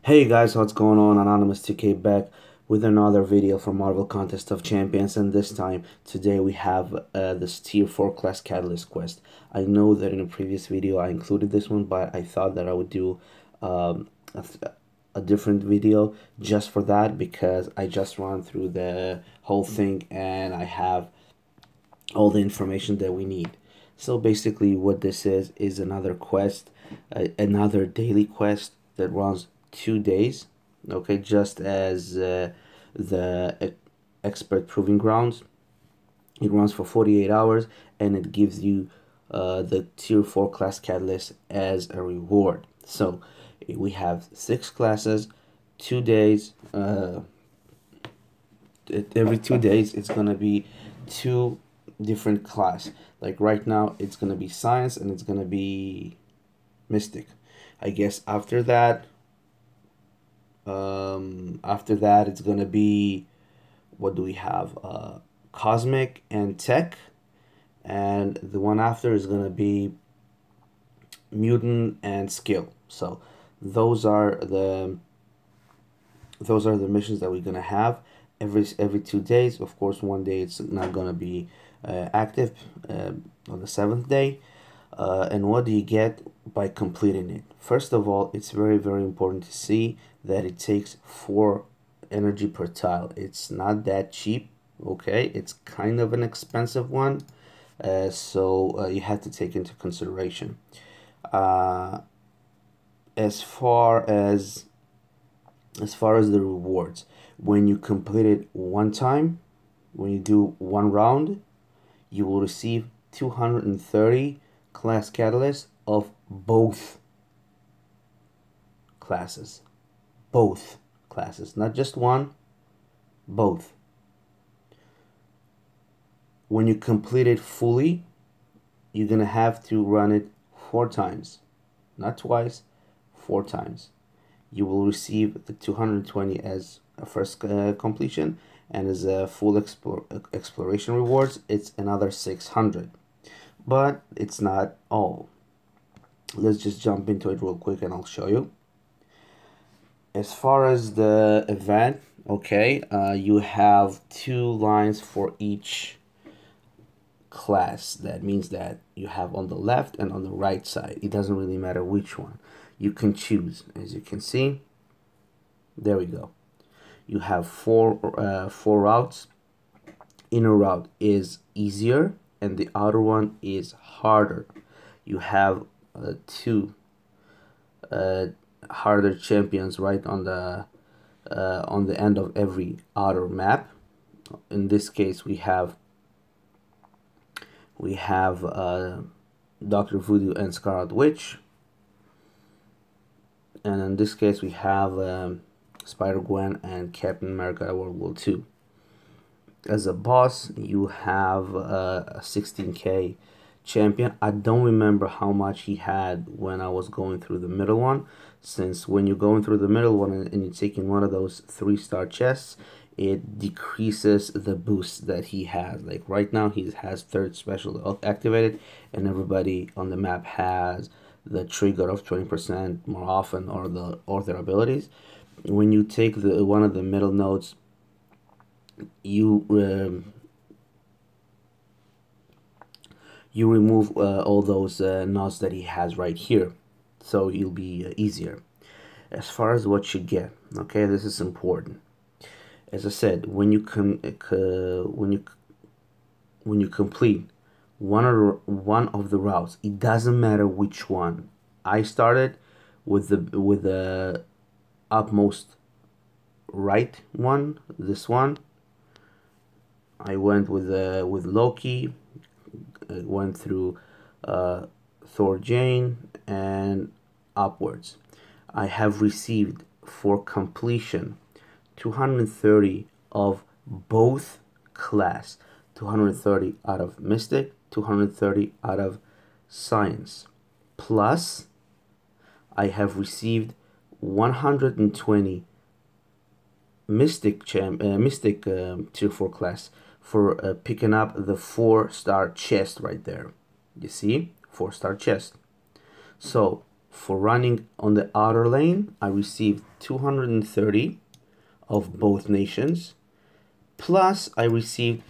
Hey guys, what's going on? Anonymous 2K back with another video for Marvel Contest of Champions, and this time, today we have this Tier 4 class Catalyst quest. I know that in a previous video I included this one, but I thought that I would do um, a, a different video just for that because I just ran through the whole thing and I have all the information that we need. So basically what this is another quest, another daily quest that runs 2 days, okay, just as the expert proving grounds. It runs for 48 hours and it gives you the tier 4 class catalyst as a reward. So we have 6 classes, 2 days, every 2 days it's gonna be two different class. Like right now it's gonna be science and it's gonna be mystic. I guess after that it's gonna be, what do we have, cosmic and tech, and the one after is gonna be mutant and skill. So those are the missions that we're gonna have every 2 days. Of course, one day it's not gonna be active on the 7th day. And what do you get by completing it? First of all, it's very important to see that it takes 4 energy per tile. It's not that cheap, okay? It's kind of an expensive one, so you have to take into consideration. As far as the rewards, when you complete it one time, when you do one round, you will receive 230 class catalysts of both classes. Both classes, not just one, both. When you complete it fully, you're gonna have to run it 4 times, not twice, 4 times. You will receive the 220 as a first completion, and as a full exploration rewards, it's another 600. But it's not all. Let's just jump into it real quick and I'll show you. As far as the event, okay, you have 2 lines for each class. That means that you have on the left and on the right side. It doesn't really matter which one. You can choose. As you can see, there we go. You have four routes. Inner route is easier and the outer one is harder. You have 2 harder champions right on the end of every outer map. In this case, we have Dr. Voodoo and Scarlet Witch, and in this case we have Spider-Gwen and Captain America World War II. As a boss, you have a 16k champion. I don't remember how much he had when I was going through the middle one, since when you're going through the middle one and you're taking one of those 3-star chests, it decreases the boost that he has. Like right now he has 3rd special activated and everybody on the map has the trigger of 20% more often, or their abilities. When you take one of the middle nodes, you remove all those nodes that he has right here, so it'll be easier. As far as what you get, okay, this is important. As I said, when you complete one of the routes, it doesn't matter which one. I started with the upmost right one, this one. I went with Loki, went through Thor Jane and upwards. I have received for completion 230 of both class, 230 out of Mystic, 230 out of Science. Plus, I have received 120 Mystic tier 4 class for picking up the 4-star chest right there. You see, 4-star chest. So For running on the outer lane, I received 230 of both nations, plus I received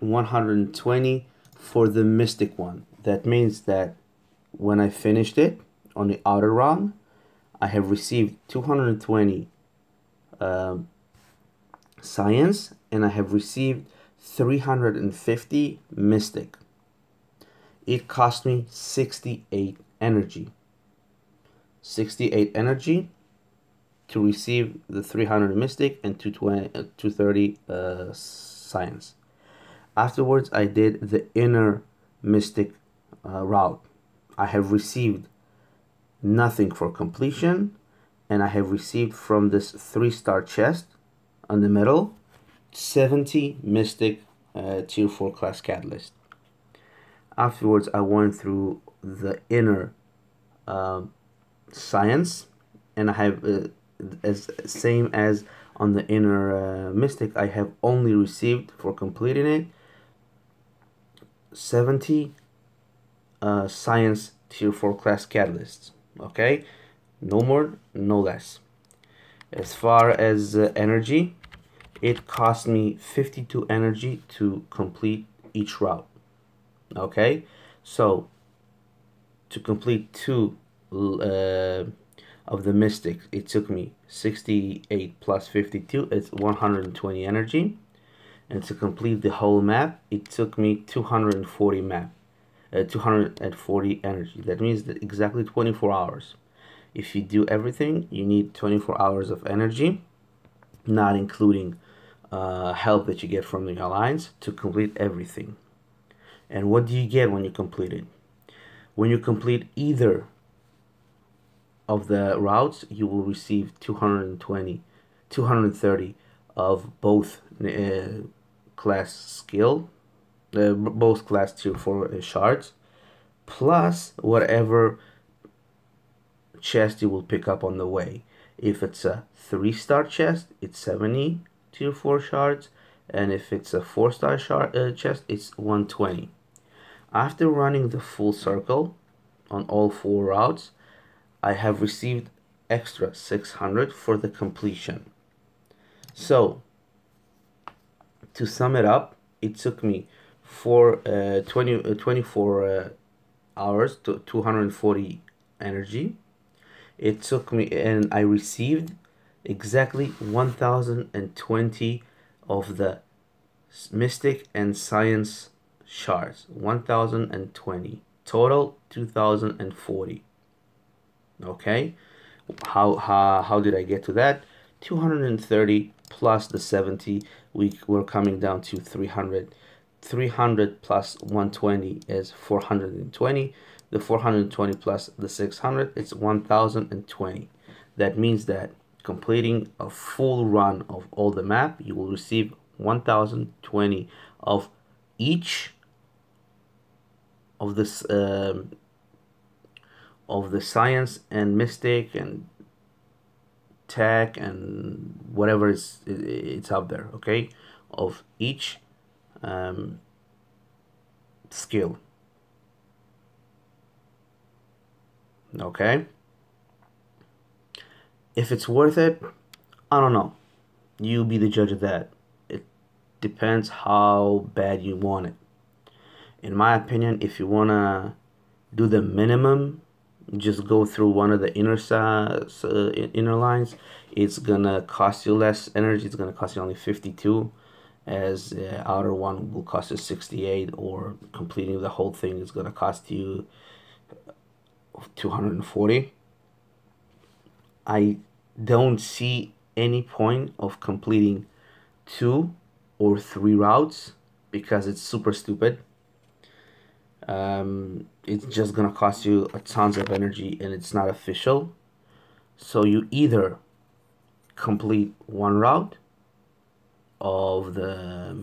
120 for the Mystic one. That means that when I finished it on the outer run, I have received 220 Science, and I have received 350 Mystic. It cost me 68 energy. 68 energy to receive the 300 Mystic and 230 Science. Afterwards, I did the inner Mystic route. I have received nothing for completion, and I have received from this 3-star chest on the middle 70 Mystic tier 4 class catalyst. Afterwards, I went through the inner Science, and I have as same as on the inner Mystic, I have only received for completing it 70 Science tier 4 class catalysts. Okay, no more, no less. As far as energy, it cost me 52 energy to complete each route. Okay, so to complete 2 of the Mystics, it took me 68 plus 52, it's 120 energy. And to complete the whole map, it took me 240 energy. That means that exactly 24 hours. If you do everything, you need 24 hours of energy, not including help that you get from the alliance, to complete everything. And what do you get when you complete it? When you complete either of the routes, you will receive 230 of both class skill, both class tier 4 shards, plus whatever chest you will pick up on the way. If it's a 3-star chest, it's 70 tier 4 shards, and if it's a 4-star chest, it's 120. After running the full circle on all 4 routes, I have received extra 600 for the completion. So to sum it up, it took me 24 hours to 240 energy. It took me, and I received exactly 1020 of the Mystic and Science shards. 1020 total, 2040. Okay, how did I get to that? 230 plus the 70, we're coming down to 300. 300 plus 120 is 420. The 420 plus the 600, it's 1020. That means that completing a full run of all the map, you will receive 1020 of each of this of the Science and Mystic and Tech and whatever it's up there. Okay, of each skill. Okay, if it's worth it, I don't know, you be the judge of that. It depends how bad you want it. In my opinion, if you wanna do the minimum, just go through one of the inner lines. It's gonna cost you less energy. It's gonna cost you only 52, as the outer one will cost you 68, or completing the whole thing is gonna cost you 240. I don't see any point of completing 2 or 3 routes because it's super stupid. It's just gonna cost you a tons of energy and it's not official. So you either complete 1 route of the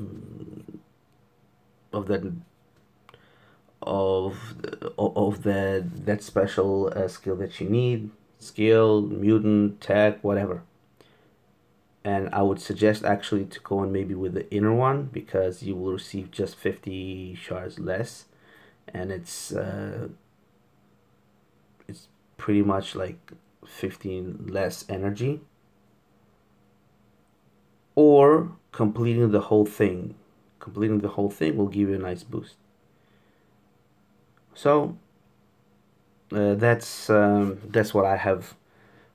that special skill that you need, skill, mutant, tech, whatever. And I would suggest actually to go on maybe with the inner one, because you will receive just 50 shards less, and it's pretty much like 15 less energy, or completing the whole thing. Completing the whole thing will give you a nice boost. So that's what I have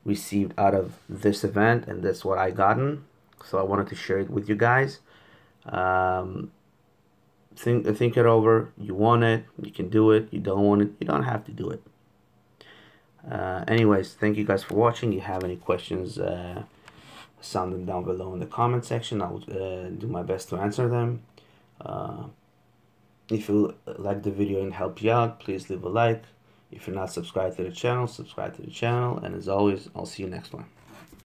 received out of this event, and that's what I gotten. So I wanted to share it with you guys. Think it over. You want it, you can do it. You don't want it, you don't have to do it. Anyways, thank you guys for watching. If you have any questions, sound them down below in the comment section. I'll do my best to answer them. If you like the video and help you out, please leave a like. If you're not subscribed to the channel, subscribe to the channel. And as always, I'll see you next one.